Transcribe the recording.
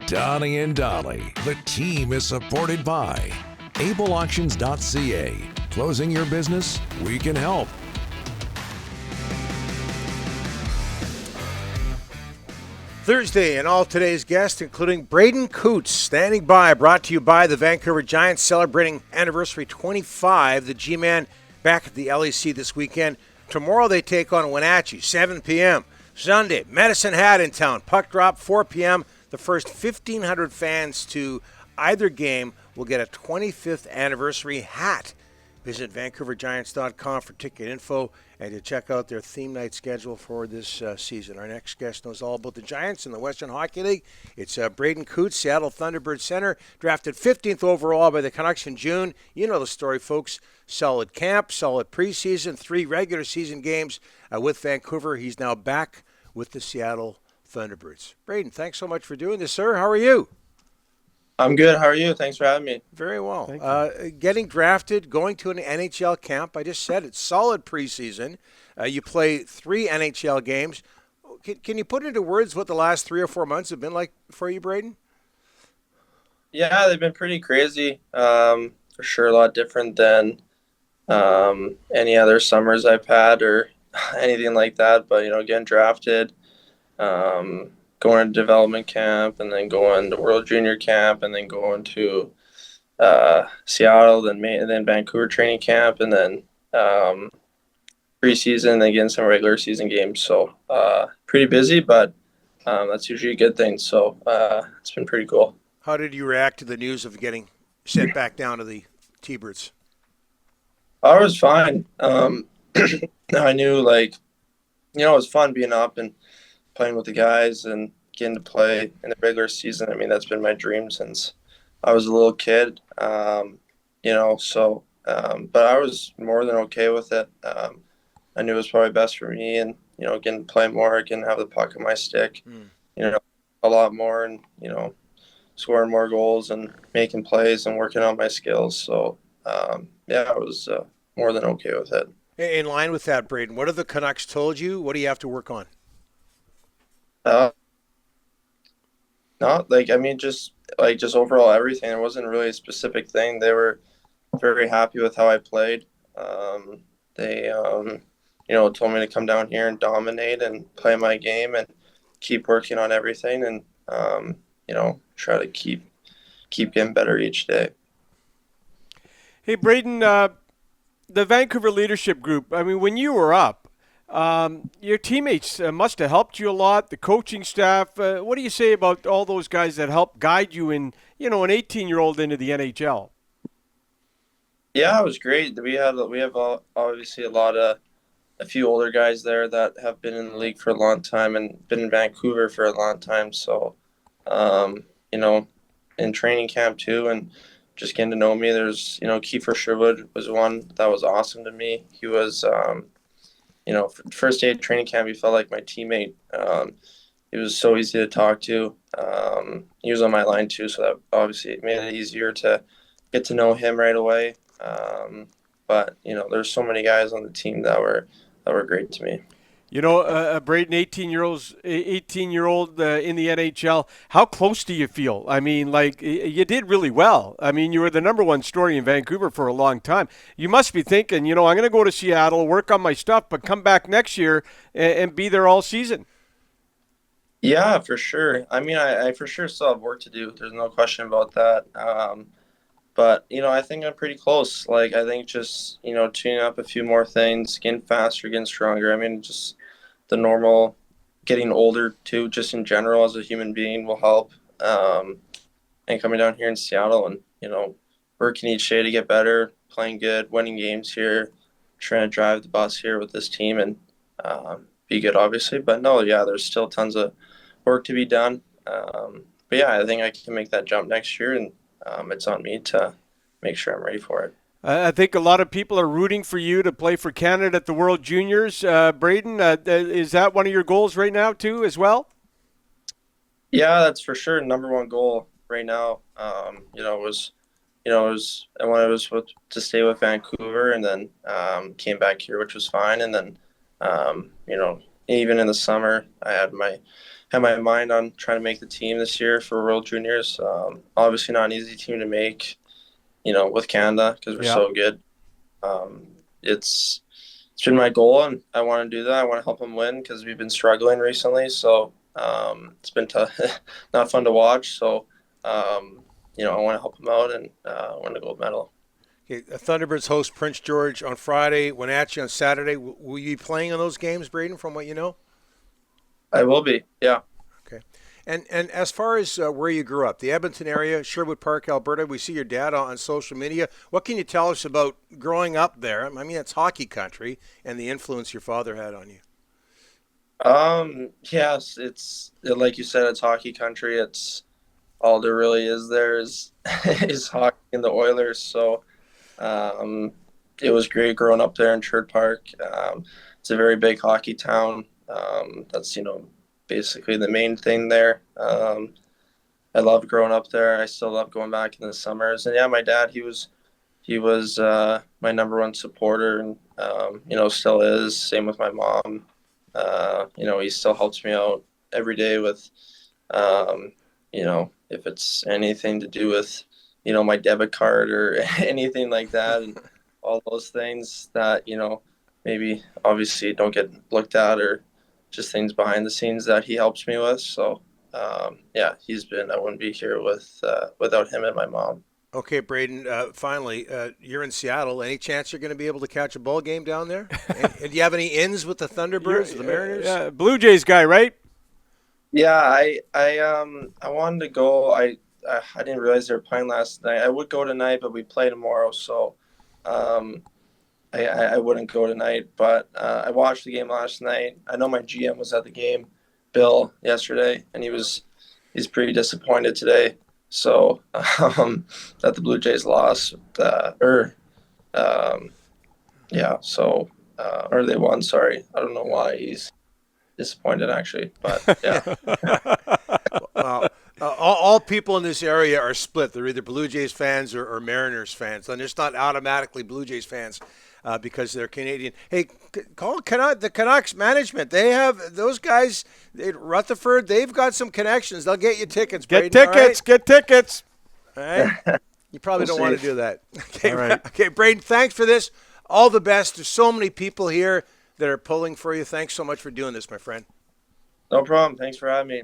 Donnie and Dolly. The team is supported by ableauctions.ca. Closing your business? We can help. Thursday, and all today's guests, including Braeden Cootes, standing by, brought to you by the Vancouver Giants, celebrating anniversary 25. The G-Man back at the LEC this weekend. Tomorrow they take on Wenatchee, 7 p.m. Sunday, Medicine Hat in town. Puck drop, 4 p.m. The first 1,500 fans to either game will get a 25th anniversary hat. Visit VancouverGiants.com for ticket info and to check out their theme night schedule for this season. Our next guest knows all about the Giants in the Western Hockey League. It's Braeden Cootes, Seattle Thunderbirds center, drafted 15th overall by the Canucks in June. You know the story, folks. Solid camp, solid preseason, 3 regular season games with Vancouver. He's now back with the Seattle Thunderbirds. Braeden, thanks so much for doing this, sir. How are you? I'm good. How are you? Thanks for having me. Very well. Getting drafted, going to an NHL camp. I just said it's solid preseason. You play 3 NHL games. Can you put into words what the last 3 or 4 months have been like for you, Braeden? Yeah, they've been pretty crazy. For sure, a lot different than any other summers I've had or anything like that. But, getting drafted, going to development camp, and then going to World Junior camp, and then going to Seattle, and then Vancouver training camp, and then preseason, and then getting some regular season games. So pretty busy, but that's usually a good thing. So it's been pretty cool. How did you react to the news of getting sent back down to the T-Birds? I was fine. I knew, it was fun being up and playing with the guys and getting to play in the regular season. I mean, that's been my dream since I was a little kid, but I was more than okay with it. I knew it was probably best for me, and, getting to play more, getting to have the puck on my stick, a lot more, and, scoring more goals and making plays and working on my skills. So, I was more than okay with it. In line with that, Braeden, what have the Canucks told you? What do you have to work on? Just overall everything. It wasn't really a specific thing. They were very happy with how I played. They told me to come down here and dominate and play my game and keep working on everything and try to keep getting better each day. Hey, Braeden, the Vancouver Leadership Group, I mean, when you were up, your teammates must have helped you a lot, the coaching staff. What do you say about all those guys that helped guide you in, an 18-year-old into the NHL? Yeah, it was great. We have obviously a few older guys there that have been in the league for a long time and been in Vancouver for a long time. So, in training camp too, and just getting to know me. There's, Kiefer Sherwood was one that was awesome to me. He was, first day of training camp, he felt like my teammate. He was so easy to talk to. He was on my line too, so that obviously made it easier to get to know him right away. But there's so many guys on the team that were great to me. Braeden, 18-year-old in the NHL, how close do you feel? I mean, you did really well. I mean, you were the number 1 story in Vancouver for a long time. You must be thinking, I'm going to go to Seattle, work on my stuff, but come back next year and be there all season. Yeah, for sure. I mean, I for sure still have work to do. There's no question about that. But, I think I'm pretty close. I think just, tuning up a few more things, getting faster, getting stronger. I mean, just the normal getting older, too, just in general as a human being will help. And coming down here in Seattle and, working each day to get better, playing good, winning games here, trying to drive the bus here with this team and be good, obviously. But, no, yeah, there's still tons of work to be done. But, yeah, I think I can make that jump next year, and it's on me to make sure I'm ready for it. I think a lot of people are rooting for you to play for Canada at the World Juniors. Braeden, is that one of your goals right now too, as well? Yeah, that's for sure. Number 1 goal right now. I wanted to stay with Vancouver, and then came back here, which was fine. And then, even in the summer, I had my had my mind on trying to make the team this year for World Juniors. Obviously not an easy team to make, with Canada because we're so good. It's been my goal, and I want to do that. I want to help them win because we've been struggling recently. So it's been tough, not fun to watch. So I want to help them out and win the gold medal. Okay, Thunderbirds host Prince George on Friday, Wenatchee on Saturday. Will you be playing in those games, Braeden, from what you know? I will be, yeah. Okay. And as far as where you grew up, the Edmonton area, Sherwood Park, Alberta, we see your dad on social media. What can you tell us about growing up there? I mean, it's hockey country and the influence your father had on you. Yes, it's like you said, it's hockey country. It's all there really is there is is hockey and the Oilers. So it was great growing up there in Sherwood Park. It's a very big hockey town. That's basically the main thing there. I loved growing up there. I still love going back in the summers. And yeah, my dad, he was my number one supporter, and still is. Same with my mom. He still helps me out every day with, if it's anything to do with, my debit card or anything like that, and all those things that maybe obviously don't get looked at, or just things behind the scenes that he helps me with. So I wouldn't be here without him and my mom. Okay, Braeden, finally, you're in Seattle. Any chance you're going to be able to catch a ball game down there? and do you have any ins with the Thunderbirds, the Mariners? Yeah, Blue Jays guy, right? Yeah, I wanted to go. I didn't realize they were playing last night. I would go tonight, but we play tomorrow, so I wouldn't go tonight. But I watched the game last night. I know my GM was at the game, Bill, yesterday, and he's pretty disappointed today. So that the Blue Jays lost, or they won. Sorry, I don't know why he's disappointed actually, but yeah. All people in this area are split. They're either Blue Jays fans or Mariners fans, and it's not automatically Blue Jays fans because they're Canadian. Hey, call the Canucks management. They have those guys. Rutherford. They've got some connections. They'll get you tickets. Get Braeden, tickets. Get tickets. All right. You probably don't want to do that. Okay, all right. Okay, Braeden. Thanks for this. All the best. There's so many people here that are pulling for you. Thanks so much for doing this, my friend. No problem. Thanks for having me.